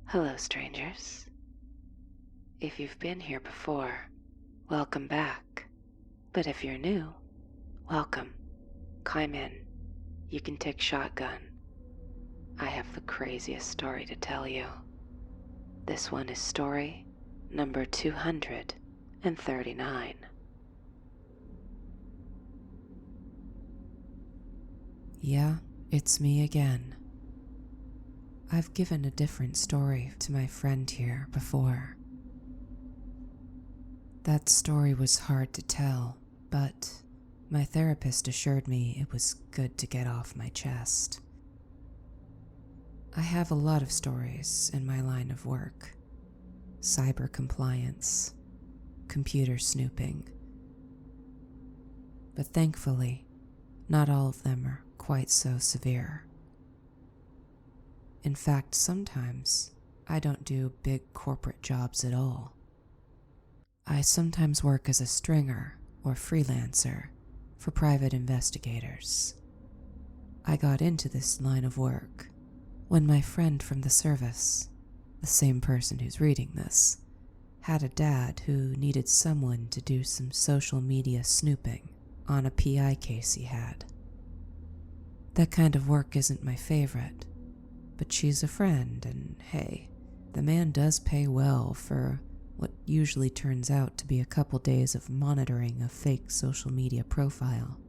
Hello, strangers. If you've been here before, welcome back. But if you're new, welcome. Climb in. You can take shotgun. I have the craziest story to tell you. This one is story number 239. Yeah, it's me again. I've given a different story to my friend here before. That story was hard to tell, but my therapist assured me it was good to get off my chest. I have a lot of stories in my line of work. Cyber compliance, computer snooping. But thankfully, not all of them are quite so severe. In fact, sometimes I don't do big corporate jobs at all. I sometimes work as a stringer or freelancer for private investigators. I got into this line of work when my friend from the service, the same person who's reading this, had a dad who needed someone to do some social media snooping on a PI case he had. That kind of work isn't my favorite, but she's a friend, and hey, the man does pay well for what usually turns out to be a couple days of monitoring a fake social media profile.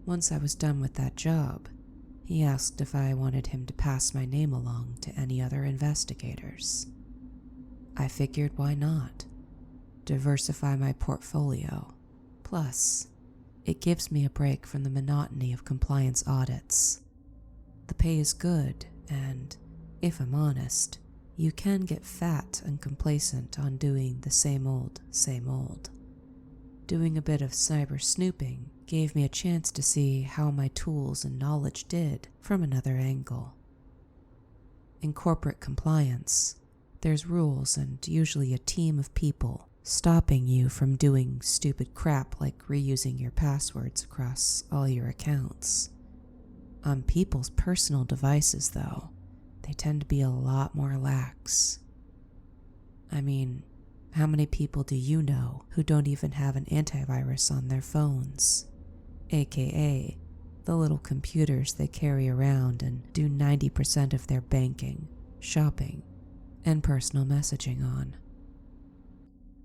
Once I was done with that job, he asked if I wanted him to pass my name along to any other investigators. I figured why not? Diversify my portfolio. Plus, it gives me a break from the monotony of compliance audits. The pay is good, and, if I'm honest, you can get fat and complacent on doing the same old, same old. Doing a bit of cyber snooping gave me a chance to see how my tools and knowledge did from another angle. In corporate compliance, there's rules and usually a team of people stopping you from doing stupid crap like reusing your passwords across all your accounts. On people's personal devices, though, they tend to be a lot more lax. I mean, how many people do you know who don't even have an antivirus on their phones? AKA, the little computers they carry around and do 90% of their banking, shopping, and personal messaging on.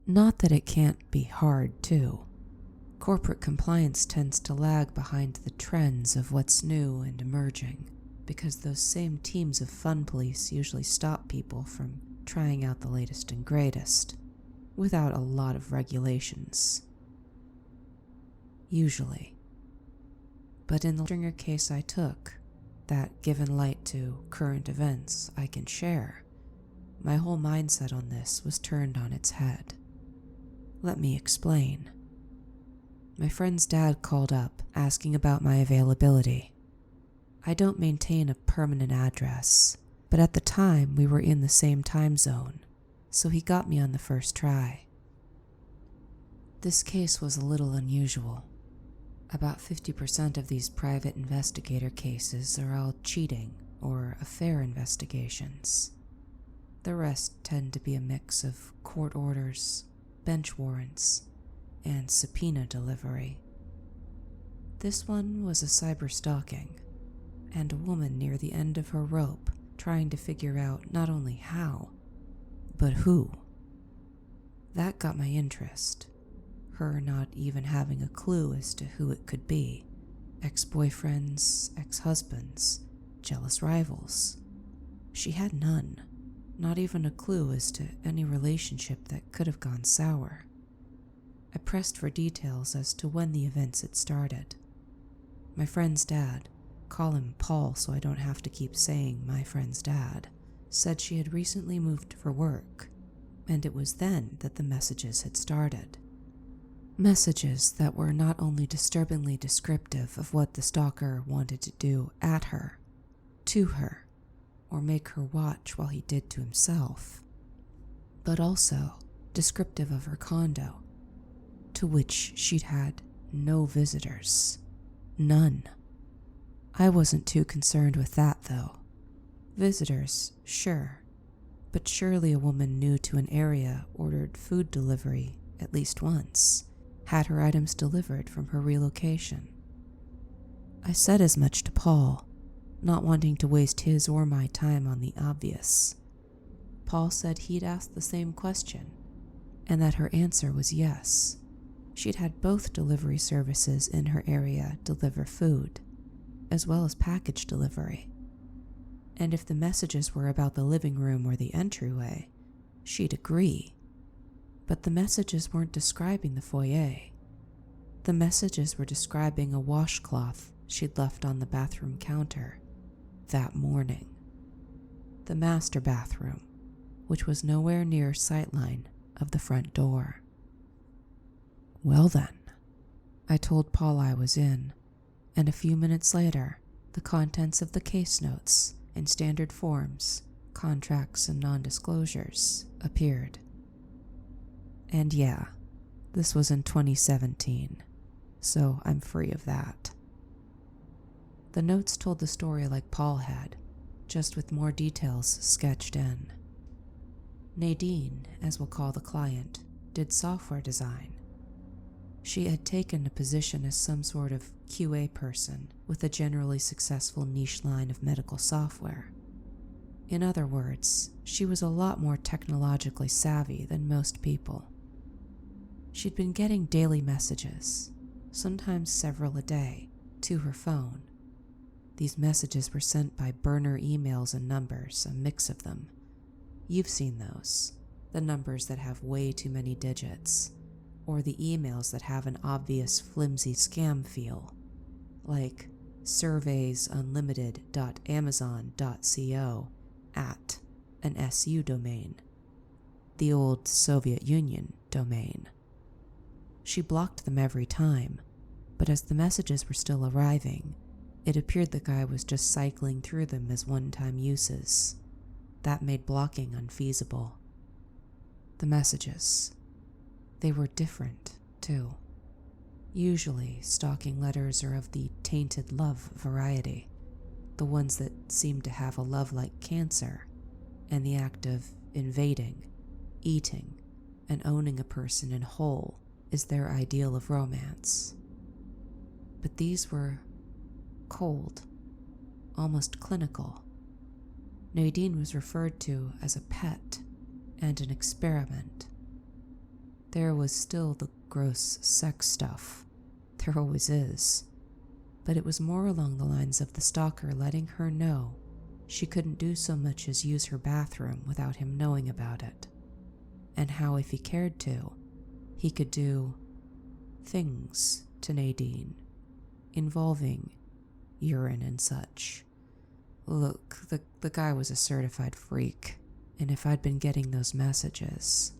Not that it can't be hard, too. Corporate compliance tends to lag behind the trends of what's new and emerging, because those same teams of fun police usually stop people from trying out the latest and greatest, without a lot of regulations. Usually. But in the stringer case I took, that given light to current events I can share, my whole mindset on this was turned on its head. Let me explain. My friend's dad called up asking about my availability. I don't maintain a permanent address, but at the time we were in the same time zone, so he got me on the first try. This case was a little unusual. About 50% of these private investigator cases are all cheating or affair investigations. The rest tend to be a mix of court orders, bench warrants, and subpoena delivery. This one was a cyber stalking, and a woman near the end of her rope trying to figure out not only how, but who. That got my interest, her not even having a clue as to who it could be. Ex-boyfriends, ex-husbands, jealous rivals. She had none, not even a clue as to any relationship that could have gone sour. I pressed for details as to when the events had started. My friend's dad, call him Paul so I don't have to keep saying my friend's dad, said she had recently moved for work, and it was then that the messages had started. Messages that were not only disturbingly descriptive of what the stalker wanted to do at her, to her, or make her watch while he did to himself, but also descriptive of her condo, to which she'd had no visitors. None. I wasn't too concerned with that, though. Visitors, sure, But surely a woman new to an area ordered food delivery at least once, had her items delivered from her relocation. I said as much to Paul, not wanting to waste his or my time on the obvious. Paul said he'd asked the same question, and that her answer was yes. She'd had both delivery services in her area deliver food, as well as package delivery. And if the messages were about the living room or the entryway, she'd agree. But the messages weren't describing the foyer. The messages were describing a washcloth she'd left on the bathroom counter that morning. The master bathroom, which was nowhere near sightline of the front door. Well then, I told Paul I was in, and a few minutes later, the contents of the case notes and standard forms, contracts and non-disclosures appeared. And yeah, this was in 2017, so I'm free of that. The notes told the story like Paul had, just with more details sketched in. Nadine, as we'll call the client, did software design. She had taken a position as some sort of QA person with a generally successful niche line of medical software. In other words, she was a lot more technologically savvy than most people. She'd been getting daily messages, sometimes several a day, to her phone. These messages were sent by burner emails and numbers, a mix of them. You've seen those, the numbers that have way too many digits, or the emails that have an obvious flimsy scam feel, like surveysunlimited.amazon.co at an SU domain, the old Soviet Union domain. She blocked them every time, but as the messages were still arriving, it appeared the guy was just cycling through them as one-time uses. That made blocking unfeasible. The messages, they were different, too. Usually, stalking letters are of the tainted love variety, the ones that seem to have a love like cancer, and the act of invading, eating, and owning a person in whole is their ideal of romance. But these were cold, almost clinical. Nadine was referred to as a pet and an experiment. There was still the gross sex stuff. There always is. But it was more along the lines of the stalker letting her know she couldn't do so much as use her bathroom without him knowing about it, and how if he cared to, he could do things to Nadine, involving urine and such. Look, the guy was a certified freak, and if I'd been getting those messages,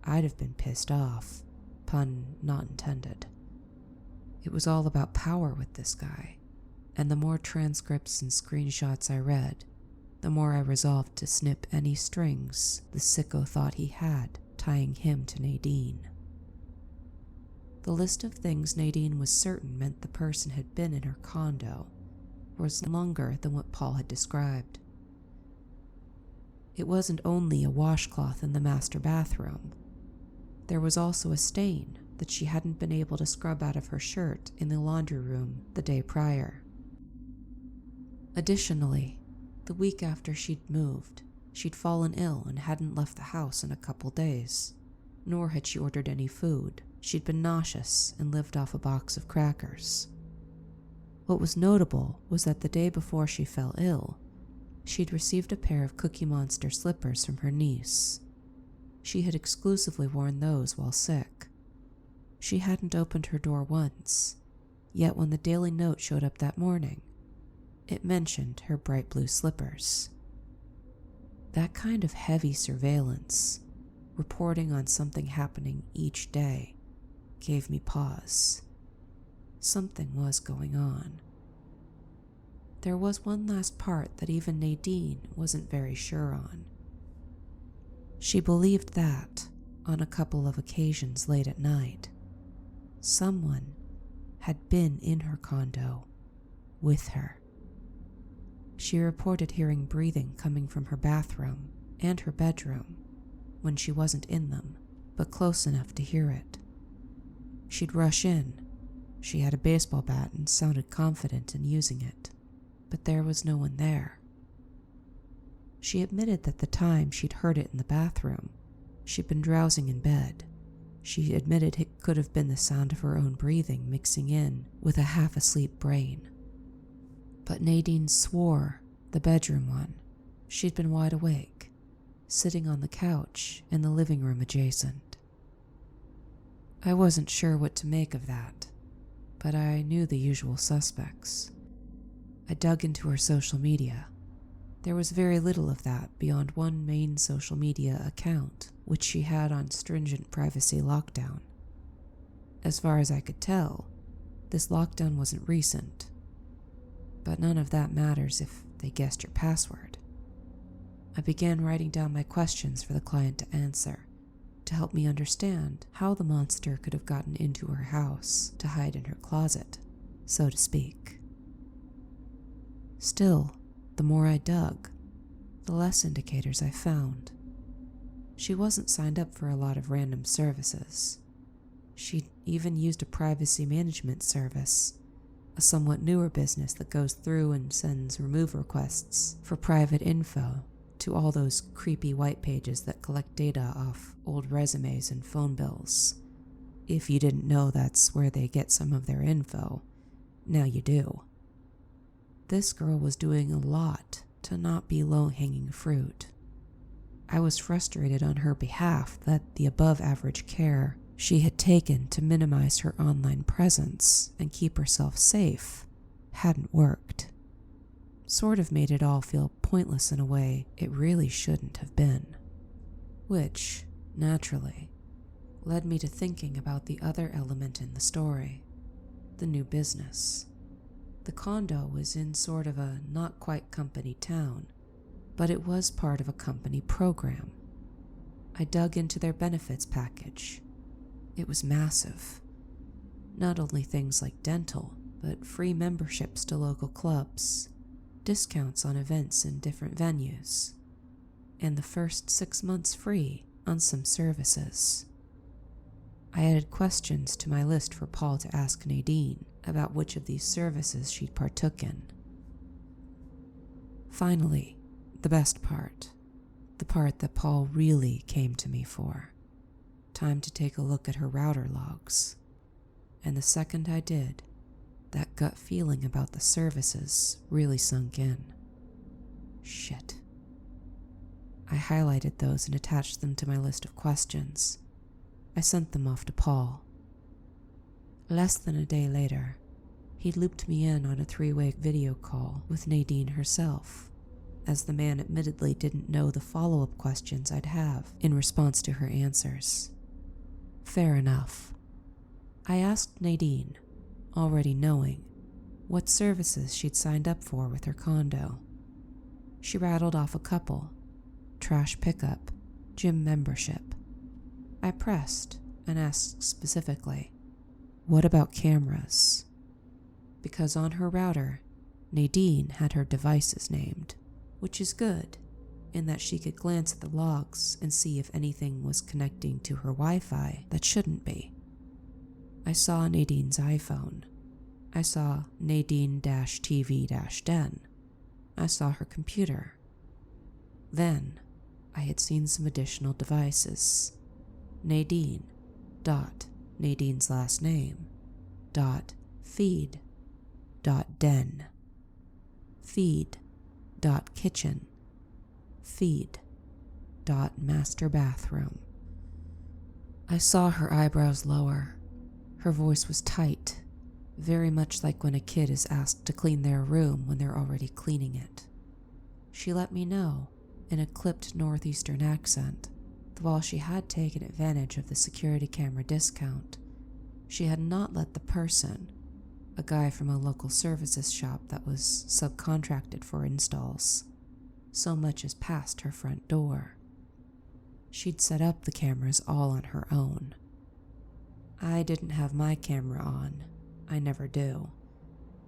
I'd have been pissed off, pun not intended. It was all about power with this guy, and the more transcripts and screenshots I read, the more I resolved to snip any strings the sicko thought he had tying him to Nadine. The list of things Nadine was certain meant the person had been in her condo was longer than what Paul had described. It wasn't only a washcloth in the master bathroom. There was also a stain that she hadn't been able to scrub out of her shirt in the laundry room the day prior. Additionally, the week after she'd moved, she'd fallen ill and hadn't left the house in a couple days, nor had she ordered any food. She'd been nauseous and lived off a box of crackers. What was notable was that the day before she fell ill, she'd received a pair of Cookie Monster slippers from her niece. She had exclusively worn those while sick. She hadn't opened her door once, yet when the Daily Note showed up that morning, it mentioned her bright blue slippers. That kind of heavy surveillance, reporting on something happening each day, gave me pause. Something was going on. There was one last part that even Nadine wasn't very sure on. She believed that, on a couple of occasions late at night, someone had been in her condo with her. She reported hearing breathing coming from her bathroom and her bedroom when she wasn't in them, but close enough to hear it. She'd rush in. She had a baseball bat and sounded confident in using it, but there was no one there. She admitted that the time she'd heard it in the bathroom, she'd been drowsing in bed. She admitted it could have been the sound of her own breathing mixing in with a half-asleep brain. But Nadine swore the bedroom one, she'd been wide awake, sitting on the couch in the living room adjacent. I wasn't sure what to make of that, but I knew the usual suspects. I dug into her social media. There was very little of that beyond one main social media account, which she had on stringent privacy lockdown. As far as I could tell, this lockdown wasn't recent, but none of that matters if they guessed your password. I began writing down my questions for the client to answer, to help me understand how the monster could have gotten into her house to hide in her closet, so to speak. Still, the more I dug, the less indicators I found. She wasn't signed up for a lot of random services. She'd even used a privacy management service, a somewhat newer business that goes through and sends remove requests for private info to all those creepy white pages that collect data off old resumes and phone bills. If you didn't know that's where they get some of their info, now you do. This girl was doing a lot to not be low-hanging fruit. I was frustrated on her behalf that the above-average care she had taken to minimize her online presence and keep herself safe hadn't worked. Sort of made it all feel pointless in a way it really shouldn't have been. Which, naturally, led me to thinking about the other element in the story, the new business. The condo was in sort of a not-quite-company town, but it was part of a company program. I dug into their benefits package. It was massive. Not only things like dental, but free memberships to local clubs, discounts on events in different venues, and the first 6 months free on some services. I added questions to my list for Paul to ask Nadine about which of these services she'd partook in. Finally, the best part, the part that Paul really came to me for. Time to take a look at her router logs. And the second I did, that gut feeling about the services really sunk in. Shit. I highlighted those and attached them to my list of questions. I sent them off to Paul. Less than a day later, he looped me in on a 3-way video call with Nadine herself, as the man admittedly didn't know the follow-up questions I'd have in response to her answers. Fair enough. I asked Nadine, already knowing, what services she'd signed up for with her condo. She rattled off a couple: trash pickup, gym membership. I pressed and asked specifically, what about cameras? Because on her router, Nadine had her devices named, which is good, in that she could glance at the logs and see if anything was connecting to her Wi-Fi that shouldn't be. I saw Nadine's iPhone. I saw Nadine-TV-Den. I saw her computer. Then, I had seen some additional devices. Nadine, Nadine's last name, feed, den, feed, kitchen, feed, master bathroom. I saw her eyebrows lower. Her voice was tight, very much like when a kid is asked to clean their room when they're already cleaning it. She let me know, in a clipped northeastern accent, that while she had taken advantage of the security camera discount, she had not let the person, a guy from a local services shop that was subcontracted for installs, so much as past her front door. She'd set up the cameras all on her own. I didn't have my camera on, I never do,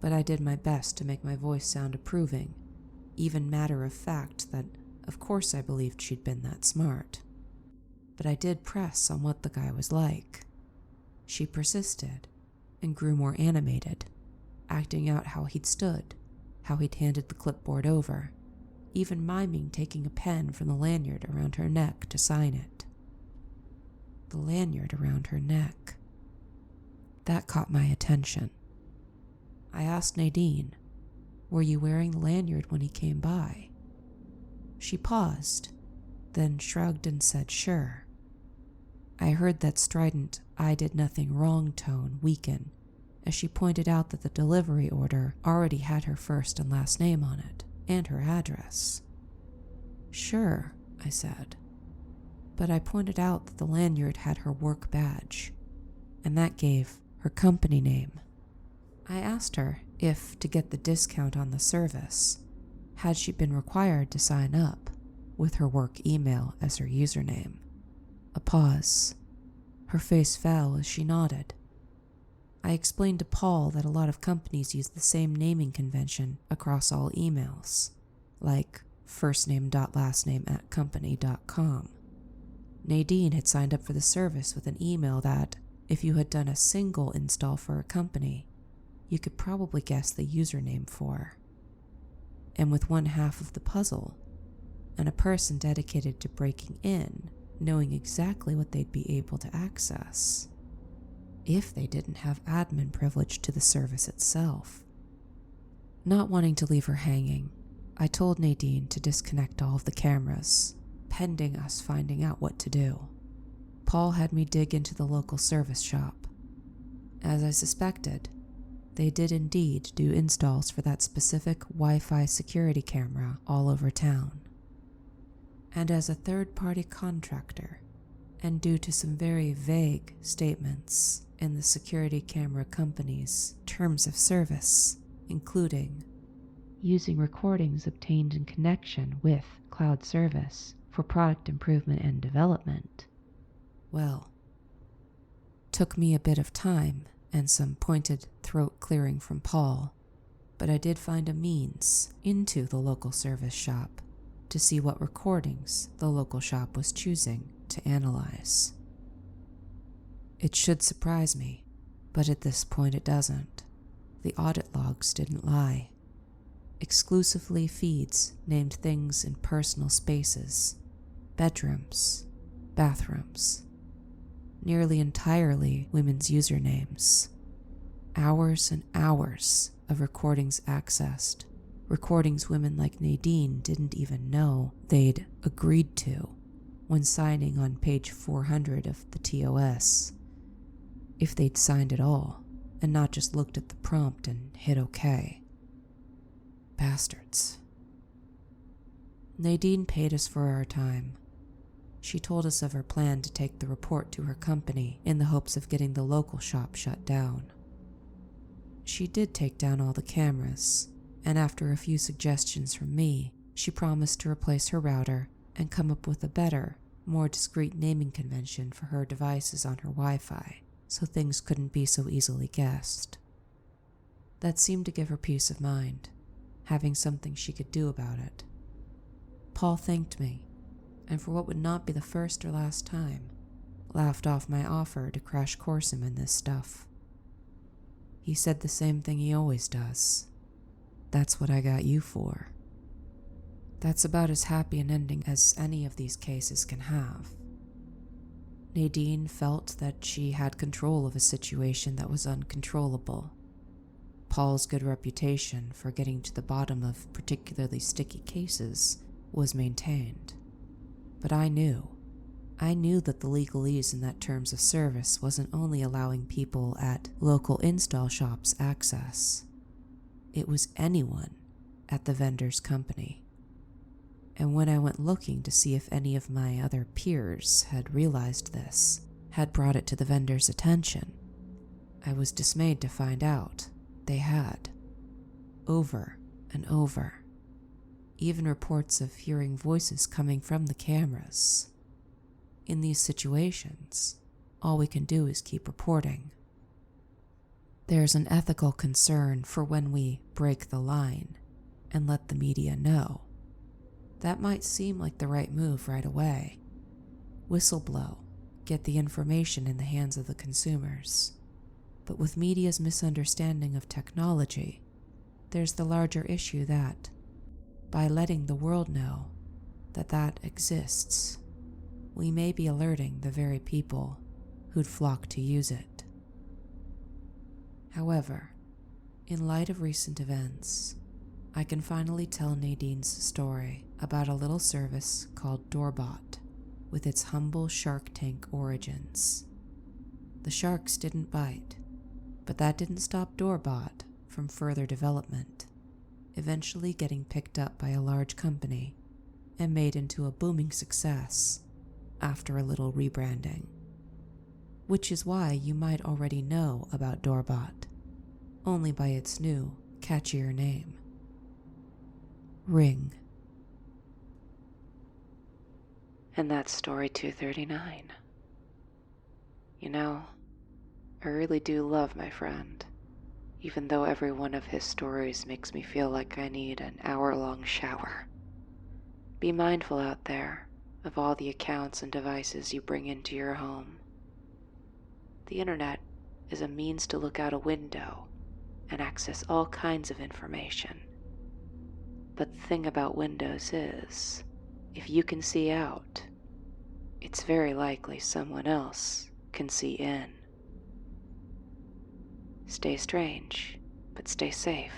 but I did my best to make my voice sound approving, even matter of fact that Of course I believed she'd been that smart. But I did press on what the guy was like. She persisted and grew more animated, acting out how he'd stood, how he'd handed the clipboard over, even miming taking a pen from the lanyard around her neck to sign it. The lanyard around her neck. That caught my attention. I asked Nadine, "Were you wearing the lanyard when he came by?" She paused, then shrugged and said, "Sure." I heard that strident, "I did nothing wrong" tone weaken as she pointed out that the delivery order already had her first and last name on it, and her address. "Sure," I said, but I pointed out that the lanyard had her work badge, and that gave her company name. I asked her if, to get the discount on the service, had she been required to sign up with her work email as her username. A pause. Her face fell as she nodded. I explained to Paul that a lot of companies use the same naming convention across all emails, like firstname.lastname@company.com. Nadine had signed up for the service with an email that, if you had done a single install for a company, you could probably guess the username for. And with one half of the puzzle, and a person dedicated to breaking in, knowing exactly what they'd be able to access, if they didn't have admin privilege to the service itself. Not wanting to leave her hanging, I told Nadine to disconnect all of the cameras, pending us finding out what to do. Paul had me dig into the local service shop. As I suspected, they did indeed do installs for that specific Wi-Fi security camera all over town. And as a third-party contractor, and due to some very vague statements in the security camera company's terms of service, including using recordings obtained in connection with cloud service for product improvement and development, well, took me a bit of time and some pointed throat clearing from Paul, but I did find a means into the local service shop to see what recordings the local shop was choosing to analyze. It should surprise me, but at this point it doesn't. The audit logs didn't lie. Exclusively feeds named things in personal spaces, bedrooms, bathrooms, nearly entirely women's usernames. Hours and hours of recordings accessed, recordings women like Nadine didn't even know they'd agreed to when signing on page 400 of the TOS, if they'd signed at all and not just looked at the prompt and hit OK. Bastards. Nadine paid us for our time. She told us of her plan to take the report to her company in the hopes of getting the local shop shut down. She did take down all the cameras, and after a few suggestions from me, she promised to replace her router and come up with a better, more discreet naming convention for her devices on her Wi-Fi, so things couldn't be so easily guessed. That seemed to give her peace of mind, having something she could do about it. Paul thanked me, and for what would not be the first or last time, laughed off my offer to crash course him in this stuff. He said the same thing he always does. "That's what I got you for." That's about as happy an ending as any of these cases can have. Nadine felt that she had control of a situation that was uncontrollable. Paul's good reputation for getting to the bottom of particularly sticky cases was maintained. But I knew that the legalese in that terms of service wasn't only allowing people at local install shops access. It was anyone at the vendor's company. And when I went looking to see if any of my other peers had realized this, had brought it to the vendor's attention, I was dismayed to find out they had. Over and over. Even reports of hearing voices coming from the cameras. In these situations, all we can do is keep reporting. There's an ethical concern for when we break the line and let the media know. That might seem like the right move right away. Whistleblow, get the information in the hands of the consumers. But with media's misunderstanding of technology, there's the larger issue that, by letting the world know that that exists, we may be alerting the very people who'd flock to use it. However, in light of recent events, I can finally tell Nadine's story about a little service called Doorbot, with its humble Shark Tank origins. The sharks didn't bite, but that didn't stop Doorbot from further development, eventually getting picked up by a large company and made into a booming success after a little rebranding. Which is why you might already know about Doorbot, only by its new, catchier name. Ring. And that's story 239. You know, I really do love my friend, even though every one of his stories makes me feel like I need an hour-long shower. Be mindful out there of all the accounts and devices you bring into your home. The internet is a means to look out a window and access all kinds of information. But the thing about windows is, if you can see out, it's very likely someone else can see in. Stay strange, but stay safe,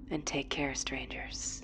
and take care, strangers.